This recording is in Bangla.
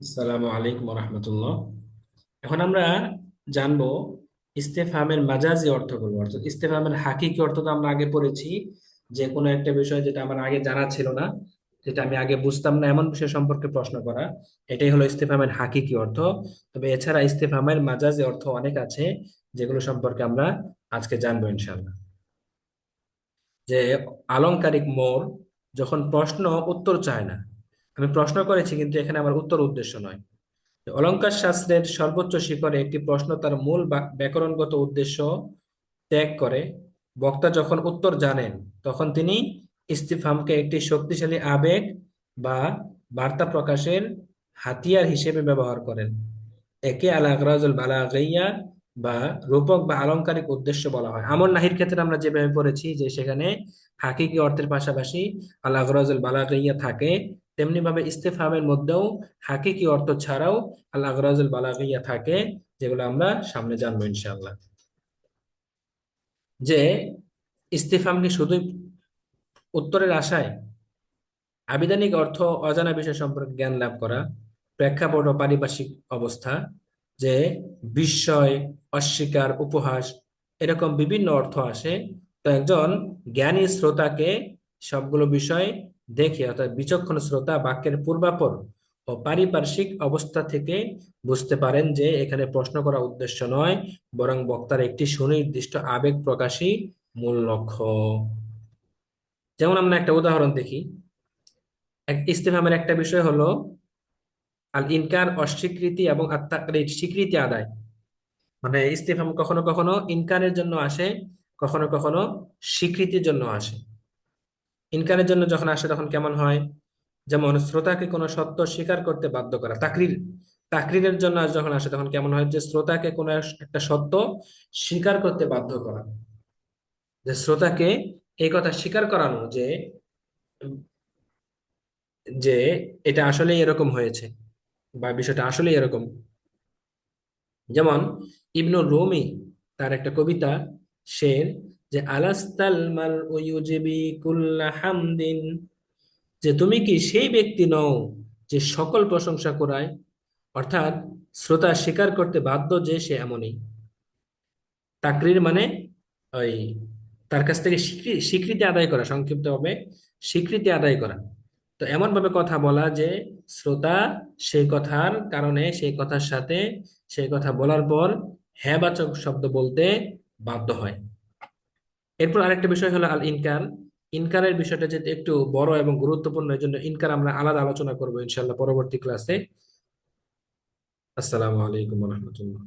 আসসালামু আলাইকুম রহমতুল্লাহ। এখন আমরা জানবো ইস্তেফহামের মাজাজি অর্থগুলো। অর্থাৎ ইস্তেফহামের হাকিকি অর্থ তো আমরা আগে পড়েছি, যে কোনো একটা বিষয় যেটা আমার আগে জানা ছিল না, যেটা আমি আগে বুঝতাম না, এমন বিষয় সম্পর্কে প্রশ্ন করা, এটাই হলো ইস্তেফহামের হাকিকি অর্থ। তবে এছাড়া ইস্তেফহামের মাজাজি অর্থ অনেক আছে, যেগুলো সম্পর্কে আমরা আজকে জানবো ইনশাআল্লাহ। যে আলংকারিক মোড়, যখন প্রশ্ন উত্তর চায় না। আমি প্রশ্ন করেছি কিন্তু এখানে আমার উত্তর উদ্দেশ্য নয়। অলঙ্কার শাস্ত্রের সর্বোচ্চ শিখরে একটি প্রশ্ন তার মূল ব্যাকরণগত উদ্দেশ্য ত্যাগ করে বক্তা যখন উত্তর জানেন, তখন তিনি ইস্তিফহামকে একটি শক্তিশালী আবেগ বা বার্তা প্রকাশের হাতিয়ার হিসেবে ব্যবহার করেন। একে আল আগরাজুল বালাগাইয়া বা রূপক বা আলংকারিক উদ্দেশ্য বলা হয়। আমর নাহির ক্ষেত্রে আমরা যেভাবে পড়েছি যে সেখানে হাকিকি অর্থের পাশাপাশি আল আগরাজুল বালাগাইয়া থাকে, তেমনি ভাবে ইস্তেফহামের মধ্যেও হাকিকি অর্থ ছাড়াও আল আগরাজুল বালাগিয়া থাকে, যেগুলো আমরা সামনে জানবো ইনশাআল্লাহ। যে ইস্তেফহাম কি শুধুই উত্তরের আশায়? আবিধানিক অর্থ অজানা বিষয় সম্পর্কে জ্ঞান লাভ করা, প্রেক্ষাপট ও পারিপার্শ্বিক অবস্থা, যে বিস্ময়, অস্বীকার, উপহাস, এরকম বিভিন্ন অর্থ আসে। তো একজন জ্ঞানী শ্রোতাকে সবগুলো বিষয় দেখে, অর্থাৎ বিচক্ষণ শ্রোতা বাক্যের পূর্বাপর ও পারিপার্শ্বিক অবস্থা থেকে বুঝতে পারেন যে এখানে প্রশ্ন করা উদ্দেশ্য নয়, বরং বক্তার একটি সুনির্দিষ্ট আবেগ প্রকাশই মূল লক্ষ্য। যেমন আমরা একটা উদাহরণ দেখি। ইস্তেফহামের একটা বিষয় হলো আল ইনকার, অস্বীকৃতি, এবং আত্মাকরির, স্বীকৃতি আদায়। মানে ইস্তেফহাম কখনো কখনো ইনকারের জন্য আসে, কখনো কখনো স্বীকৃতির জন্য আসে। ইনকারের জন্য যখন আসে তখন কেমন হয়? যেমন শ্রোতাকে কোনো সত্য স্বীকার করতে বাধ্য করা। তাকরির, তাকরিরের জন্য যখন আসে তখন কেমন হয়? যে শ্রোতাকে কোনো একটা সত্য স্বীকার করতে বাধ্য করা, যে শ্রোতাকে এই কথা স্বীকার করানো যে যে এটা আসলে এরকম হয়েছে, বা বিষয়টা আসলে এরকম। যেমন ইবনুর রুমি, তার একটা কবিতা, শের, যে আলাস্তাল মাল ইউজিবি কুল্লা হামদিন, যে তুমি কি সেই ব্যক্তি নও যে সকল প্রশংসা কুড়ায়। অর্থাৎ শ্রোতা স্বীকার করতে বাধ্য যে সে এমনই। তাকরির মানে ওই তার কাছ থেকে স্বীকৃতি আদায় করা, সংক্ষিপ্ত ভাবে স্বীকৃতি আদায় করা। তো এমন ভাবে কথা বলা যে শ্রোতা সেই কথার কারণে, সেই কথার সাথে, সেই কথা বলার পর হ্যাঁ বাচক শব্দ বলতে বাধ্য হয়। এরপর আরেকটা বিষয় হলো আল ইনকার। ইনকারের বিষয়টা যেহেতু একটু বড় এবং গুরুত্বপূর্ণ, এই জন্য ইনকার আমরা আলাদা আলোচনা করবো ইনশাল্লাহ পরবর্তী ক্লাসে। আসসালামু আলাইকুম রহমতুল্লাহ।